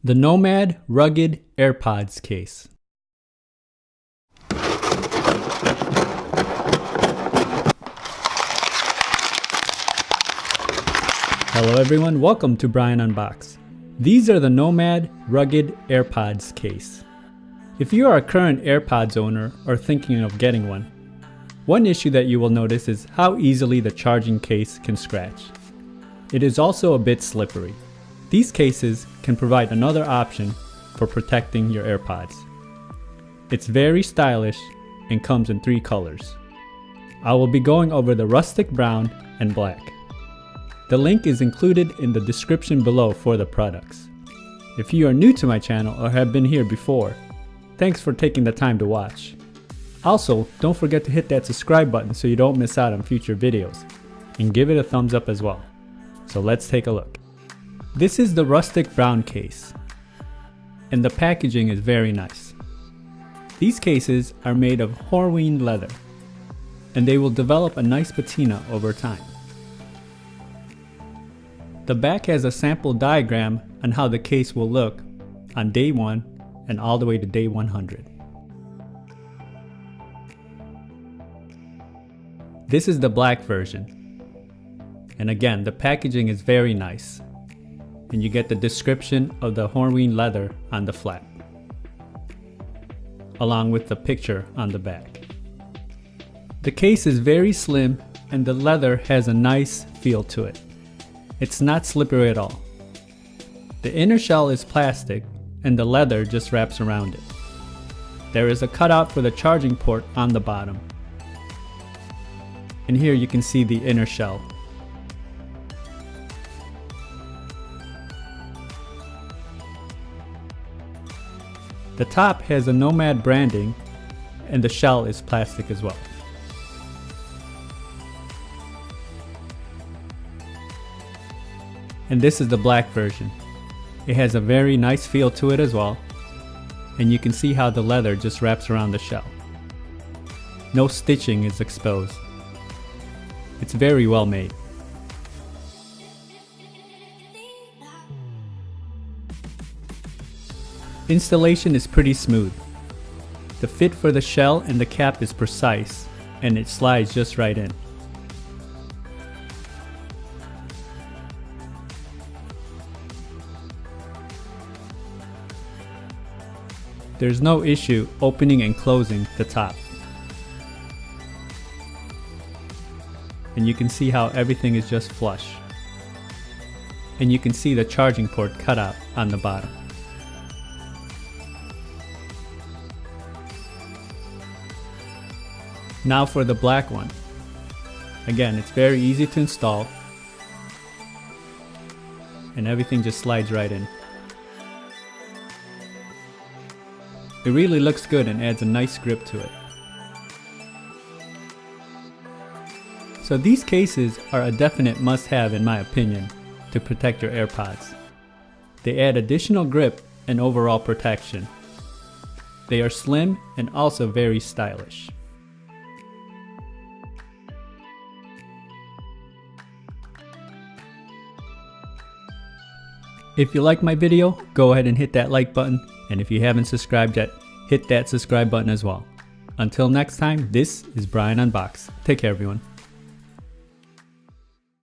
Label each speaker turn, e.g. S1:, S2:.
S1: The NOMAD Rugged AirPods Case. Hello everyone, welcome to Brian Unboxed. These are the NOMAD Rugged AirPods Case. If you are a current AirPods owner or thinking of getting one issue that you will notice is how easily the charging case can scratch. It is also a bit slippery. These cases can provide another option for protecting your AirPods. It's very stylish and comes in 3 colors. I will be going over the rustic brown and black. The link is included in the description below for the products. If you are new to my channel or have been here before, thanks for taking the time to watch. Also, don't forget to hit that subscribe button so you don't miss out on future videos, and give it a thumbs up as well. So let's take a look. This is the rustic brown case, and the packaging is very nice. These cases are made of Horween Leather, and they will develop a nice patina over time. The back has a sample diagram on how the case will look on day 1 and all the way to day 100. This is the black version, and again the packaging is very nice, and you get the description of the Horween Leather on the flap, along with the picture on the back. The case is very slim and the leather has a nice feel to it. It's not slippery at all. The inner shell is plastic and the leather just wraps around it. There is a cutout for the charging port on the bottom. And here you can see the inner shell. The top has a NOMAD branding and the shell is plastic as well. And this is the black version. It has a very nice feel to it as well, and you can see how the leather just wraps around the shell. No stitching is exposed. It's very well made. Installation is pretty smooth. The fit for the shell and the cap is precise, and it slides just right in. There's no issue opening and closing the top. And you can see how everything is just flush. And you can see the charging port cut out on the bottom. Now for the black one. Again, it's very easy to install, and everything just slides right in. It really looks good and adds a nice grip to it. So these cases are a definite must-have in my opinion to protect your AirPods. They add additional grip and overall protection. They are slim and also very stylish. If you like my video, go ahead and hit that like button, and if you haven't subscribed yet, hit that subscribe button as well. Until next time, this is Brian Unboxed. Take care everyone.